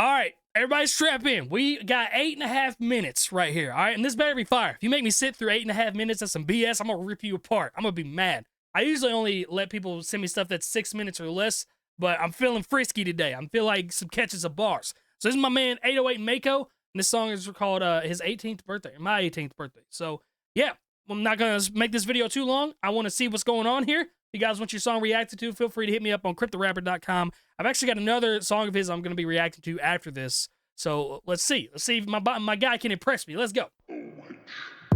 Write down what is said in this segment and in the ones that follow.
All right, everybody strap in. We got 8.5 minutes right here. All right, and this better be fire. If you make me sit through 8.5 minutes of some BS, I'm gonna rip you apart. I'm gonna be mad. I usually only let people send me stuff that's 6 minutes or less, but I'm feeling frisky today. I'm feeling like some catches of bars. So this is my man 808 Mako, and this song is called his 18th birthday, my 18th birthday. So yeah, I'm not gonna make this video too long. I want to see what's going on here. If you guys want your song reacted to, feel free to hit me up on cryptherapper.com. I've actually got another song of his I'm gonna be reacting to after this. So let's see if my guy can impress me. Let's go.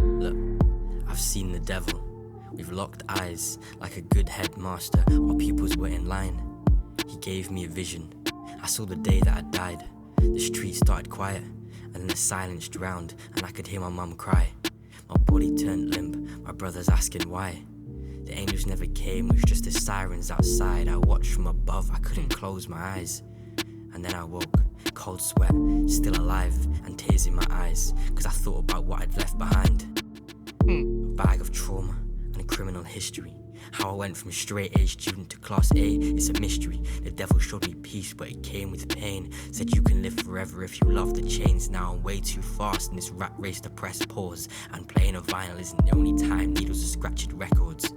Look, I've seen the devil. We've locked eyes like a good headmaster. Our pupils were in line. He gave me a vision. I saw the day that I died. The street started quiet, and then the silence drowned, and I could hear my mum cry. My body turned limp, my brother's asking why. The angels never came, it was just the sirens outside. I watched from above, I couldn't close my eyes. And then I woke, cold sweat, still alive, and tears in my eyes, cause I thought about what I'd left behind. A bag of trauma and criminal history. How I went from straight-A student to class A, it's a mystery. The devil showed me peace, but it came with pain. Said you can live forever if you love the chains. Now I'm way too fast in this rat race to press pause. And playing a vinyl isn't the only time needles are scratching records.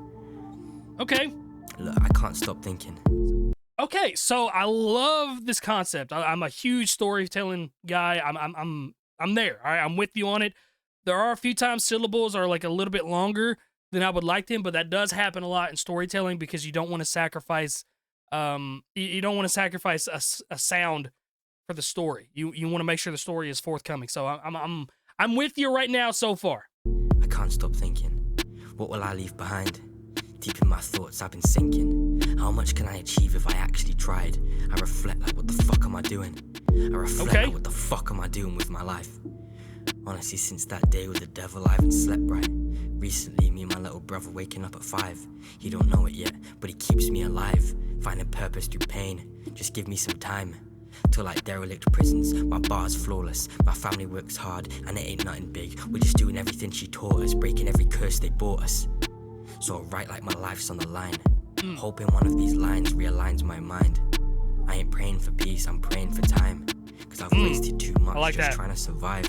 Okay. Look, I can't stop thinking. Okay, so I love this concept. I'm a huge storytelling guy. I'm there. All right, I'm with you on it. There are a few times syllables are like a little bit longer than I would like them, but that does happen a lot in storytelling because you don't want to sacrifice you don't want to sacrifice a sound for the story. You want to make sure the story is forthcoming. So I'm with you right now so far. I can't stop thinking. What will I leave behind? Deep in my thoughts, I've been sinking. How much can I achieve if I actually tried? I reflect like, what the fuck am I doing? I reflect like, what the fuck am I doing with my life? Honestly, since that day with the devil, I haven't slept right. Recently, me and my little brother waking up at 5. He don't know it yet, but he keeps me alive. Finding purpose through pain, just give me some time. Till like derelict prisons, my bar's flawless. My family works hard, and it ain't nothing big. We're just doing everything she taught us, breaking every curse they bought us. So I write like my life's on the line. Hoping one of these lines realigns my mind. I ain't praying for peace, I'm praying for time. Cause I've wasted too much just trying to survive.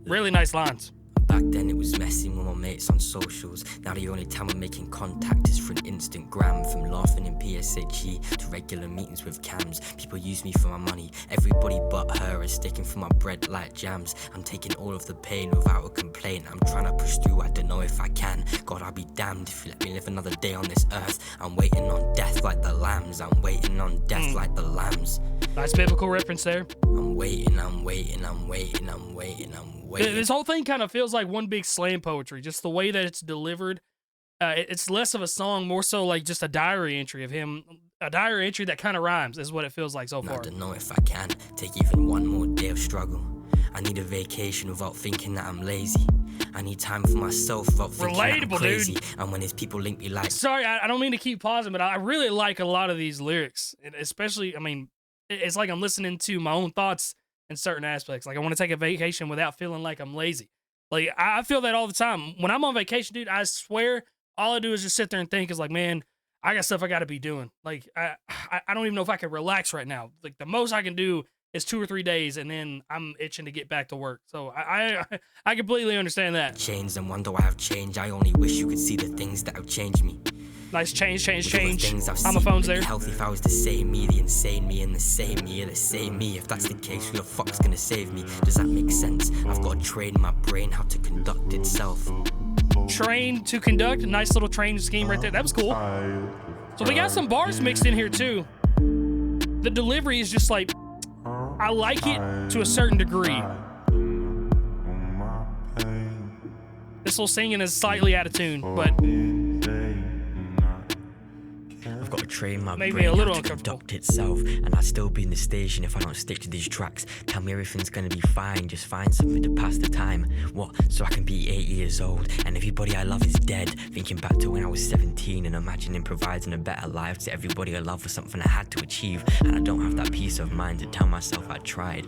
Really nice lines. Back then it was messing with my mates on socials. Now the only time I'm making contact is for an Instagram. From laughing in PSHE to regular meetings with cams. People use me for my money. Everybody but her is sticking for my bread like jams. I'm taking all of the pain without a complaint. I'm trying to push through, I don't know if I can. God, I'll be damned if you let me live another day on this earth. I'm waiting on death like the lambs. I'm waiting on death like the lambs. Nice biblical reference there. I'm waiting, I'm waiting, I'm waiting, I'm waiting, I'm waiting. This whole thing kind of feels like one big slam poetry, just the way that it's delivered. It's less of a song, more so like just a diary entry of him. A diary entry that kind of rhymes is what it feels like so far. I don't know if I can take even one more day of struggle. I need a vacation without thinking that I'm lazy. I need time for myself without thinking that I'm crazy. Dude. And when his people link me like... Sorry, I don't mean to keep pausing, but I really like a lot of these lyrics. And especially, I mean, it's like I'm listening to my own thoughts in certain aspects. Like I want to take a vacation without feeling like I'm lazy. Like I feel that all the time. When I'm on vacation, dude, I swear all I do is just sit there and think is like, man, I got stuff I got to be doing. Like I don't even know if I can relax right now. Like the most I can do is 2 or 3 days, and then I'm itching to get back to work. So I completely understand that. Changed and wonder why I've changed. I only wish you could see the things that have changed me. Nice change. Homophones there. Healthy if I was the same me, the insane me, and the same me, the same me. If that's the case, who the fuck's gonna save me? Does that make sense? I've got to train my brain how to conduct itself. Train to conduct. Nice little train scheme right there. That was cool. So we got some bars mixed in here too. The delivery is just like, I like it to a certain degree. This little singing is slightly out of tune, but I've got to train my brain a little to conduct itself, and I'd still be in the station if I don't stick to these tracks. Tell me everything's gonna be fine, just find something to pass the time. What? So I can be 8 years old, and everybody I love is dead. Thinking back to when I was 17 and imagining providing a better life to everybody I love was something I had to achieve, and I don't have that peace of mind to tell myself I tried.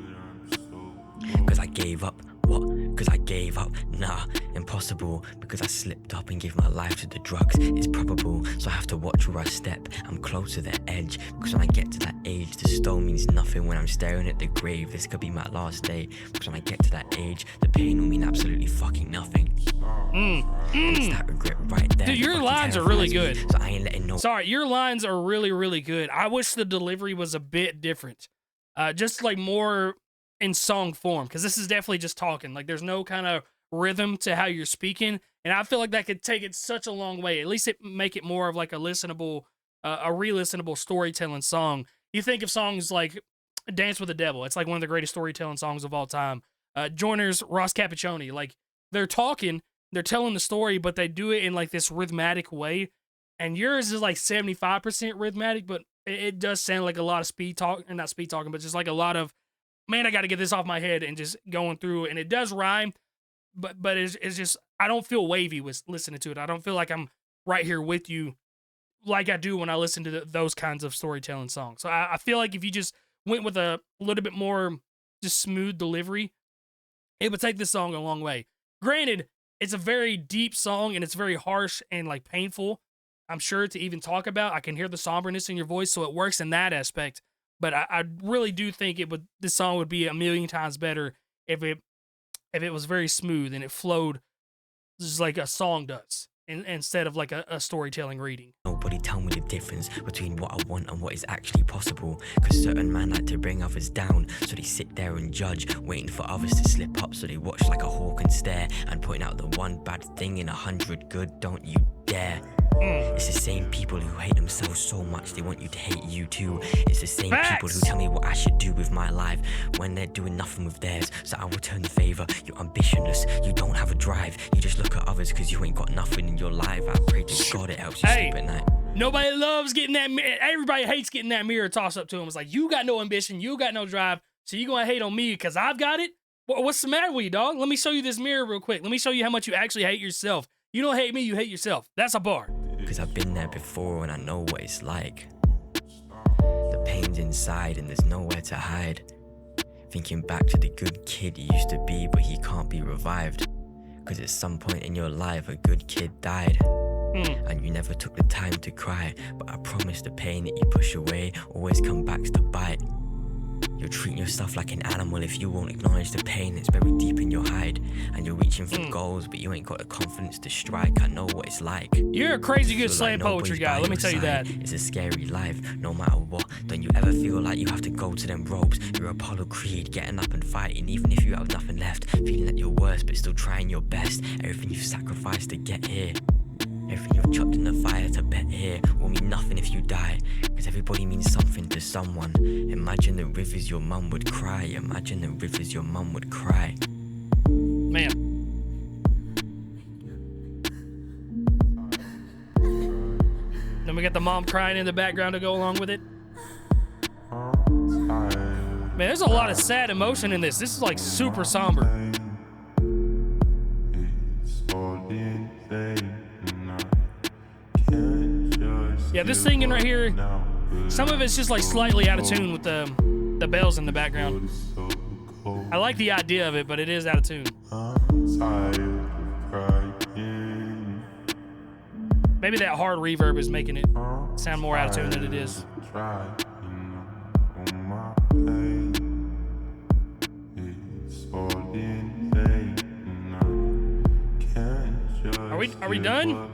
Cause I gave up. What? because I gave up. Nah, impossible, because I slipped up and gave my life to the drugs. It's probable, so I have to watch where I step. I'm close to the edge, because when I get to that age, the stone means nothing when I'm staring at the grave. This could be my last day, because when I get to that age, the pain will mean absolutely fucking nothing. It's that regret right there. Dude, your lines are really good. So I ain't letting no. Sorry, your lines are really, really good. I wish the delivery was a bit different. Just like more in song form, because this is definitely just talking. Like there's no kind of rhythm to how you're speaking, and I feel like that could take it such a long way. At least it make it more of like a listenable, a re-listenable storytelling song. You think of songs like "Dance with the Devil," it's like one of the greatest storytelling songs of all time. Joyner's Ross Cappuccioni, like they're talking, they're telling the story, but they do it in like this rhythmatic way. And yours is like 75% rhythmatic, but it does sound like a lot of speed talk, or not speed talking, but just like a lot of, man, I got to get this off my head, and just going through it. And it does rhyme, but it's just, I don't feel wavy with listening to it. I don't feel like I'm right here with you like I do when I listen to those kinds of storytelling songs. So I feel like if you just went with a little bit more just smooth delivery, it would take this song a long way. Granted, it's a very deep song, and it's very harsh and like painful, I'm sure, to even talk about. I can hear the somberness in your voice, so it works in that aspect. But I really do think this song would be a million times better if it was very smooth and it flowed just like a song does, instead of like a storytelling reading. Nobody tell me the difference between what I want and what is actually possible. Cause certain men like to bring others down, so they sit there and judge, waiting for others to slip up, so they watch like a hawk and stare, and pointing out the one bad thing in 100 good. Don't you dare. It's the same people who hate themselves so much they want you to hate you too. It's the same people who tell me what I should do with my life when they're doing nothing with theirs. So I will turn the favor. You're ambitionless, you don't have a drive. You just look at others because you ain't got nothing in your life. I pray to God it helps you sleep at night. Nobody loves getting that. Everybody hates getting that mirror tossed up to them. It's like, you got no ambition, you got no drive, so you gonna hate on me because I've got it? What's the matter with you, dog? Let me show you this mirror real quick. Let me show you how much you actually hate yourself. You don't hate me, you hate yourself. That's a bar. Because I've been there before and I know what it's like. The pain's inside and there's nowhere to hide. Thinking back to the good kid he used to be, but he can't be revived. Because at some point in your life a good kid died. And you never took the time to cry. But I promise the pain that you push away always come back to bite. You're treating yourself like an animal if you won't acknowledge the pain that's buried deep in your hide. And you're reaching for goals, but you ain't got the confidence to strike. I know what it's like. You're a crazy good slam poetry guy, let me tell you that. It's a scary life, no matter what. Don't you ever feel like you have to go to them ropes? You're Apollo Creed, getting up and fighting, even if you have nothing left. Feeling that you're worse, but still trying your best. Everything you've sacrificed to get here, everything you've chucked in the fire to bet here, will mean nothing if you die. Cause everybody means something to someone. Imagine the rivers your mum would cry. Imagine the rivers your mum would cry. Man. Then we got the mom crying in the background to go along with it. Man, there's a lot of sad emotion in this. This is like super somber. Yeah, this singing right here, some of it's just like slightly out of tune with the bells in the background. I like the idea of it, but it is out of tune. Maybe that hard reverb is making it sound more out of tune than it is. Are we done?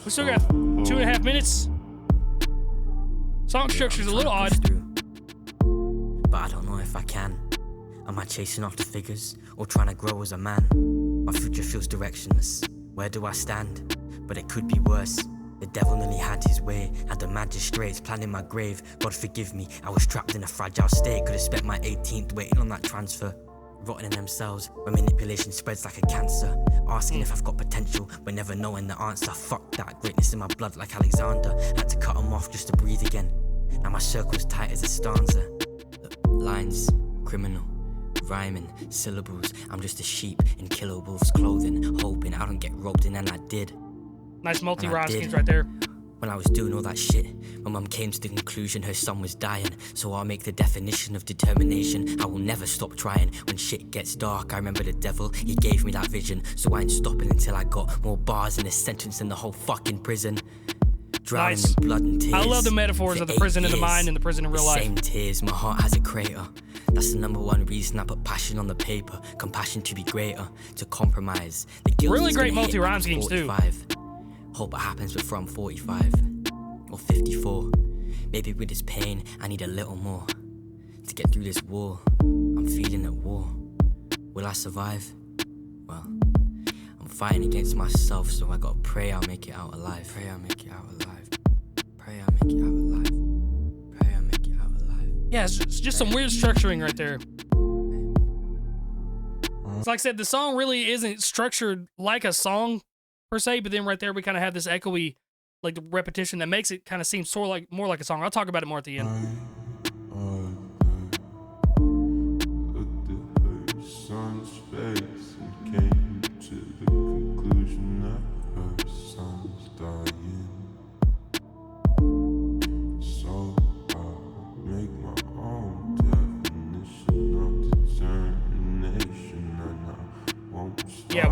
We still got 2.5 minutes. Song structure's a little odd. But I don't know if I can. Am I chasing after figures or trying to grow as a man? My future feels directionless. Where do I stand? But it could be worse. The devil nearly had his way, had the magistrates planning my grave. God forgive me, I was trapped in a fragile state. Could have spent my 18th waiting on that transfer. Rotting in themselves, where manipulation spreads like a cancer. Asking if I've got potential, but never knowing the answer. Fuck that, greatness in my blood like Alexander. Had to cut them off just to breathe again. Now my circle's tight as a stanza. Lines, criminal, rhyming, syllables. I'm just a sheep in killer wolf's clothing, hoping I don't get roped in, and I did. Nice multi-rhyme schemes right there. When I was doing all that shit, my mum came to the conclusion her son was dying. So I'll make the definition of determination. I will never stop trying. When shit gets dark, I remember the devil, he gave me that vision. So I ain't stopping until I got more bars in this sentence than the whole fucking prison. Drowning Nice. in blood and tears. I love the metaphors For of the prison in the 8 mind and the prison in real the life. same tears, my heart has a crater. That's the number one reason I put passion on the paper. Compassion to be greater, to compromise. The guilt Really is great gonna hit multi-rhyme when I'm schemes, too. 45. Hope it happens before I'm 45 or 54. Maybe with this pain, I need a little more to get through this war. I'm feeling at war. Will I survive? Well, I'm fighting against myself, so I gotta pray I'll make it out alive. Pray I'll make it out alive. Pray I'll make it out alive. Pray I'll make it out alive. Yeah, it's just some weird structuring right there. It's like I said, the song really isn't structured like a song per se, but then right there we kind of have this echoey, like the repetition that makes it kind of seem sort of like more like a song. I'll talk about it more at the end. Looked at her son's face and came to the conclusion that her son's dying. So I make my own definition of determination, and I won't stop. Yeah,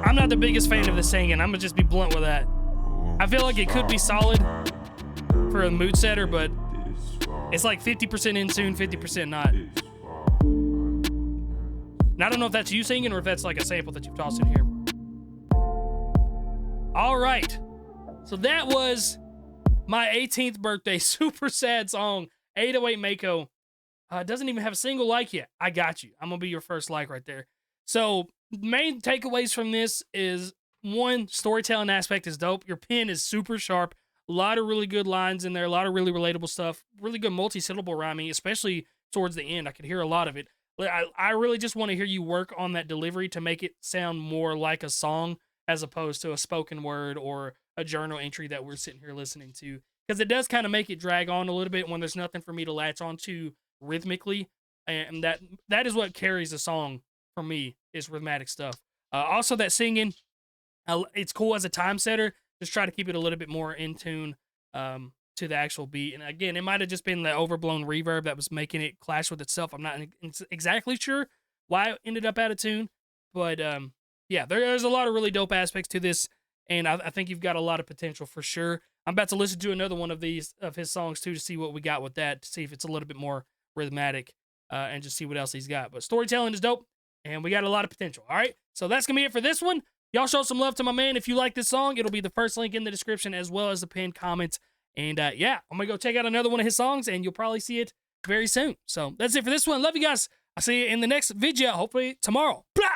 I'm not the biggest fan of the singing. I'm gonna just be blunt with that. I feel like it could be solid for a mood setter, but it's like 50% in tune, 50% not. And I don't know if that's you singing or if that's like a sample that you've tossed in here. All right. So that was my 18th birthday super sad song, 808 Mako. Doesn't even have a single like yet. I got you. I'm going to be your first like right there. So main takeaways from this is, one, storytelling aspect is dope. Your pen is super sharp. A lot of really good lines in there. A lot of really relatable stuff. Really good multi-syllable rhyming, especially towards the end. I could hear a lot of it. I really just want to hear you work on that delivery to make it sound more like a song as opposed to a spoken word or a journal entry that we're sitting here listening to. Because it does kind of make it drag on a little bit when there's nothing for me to latch onto rhythmically. And that is what carries a song for me, is rhythmic stuff. Also, that singing, it's cool as a time setter. Just try to keep it a little bit more in tune to the actual beat. And again, it might have just been the overblown reverb that was making it clash with itself. I'm not exactly sure why it ended up out of tune. But yeah, there's a lot of really dope aspects to this. And I think you've got a lot of potential for sure. I'm about to listen to another one of his songs too, to see what we got with that, to see if it's a little bit more rhythmic and just see what else he's got. But storytelling is dope, and we got a lot of potential. All right, so that's going to be it for this one. Y'all show some love to my man. If you like this song, it'll be the first link in the description as well as the pinned comment. And yeah, I'm going to go check out another one of his songs, and you'll probably see it very soon. So that's it for this one. Love you guys. I'll see you in the next video, hopefully tomorrow. Blah!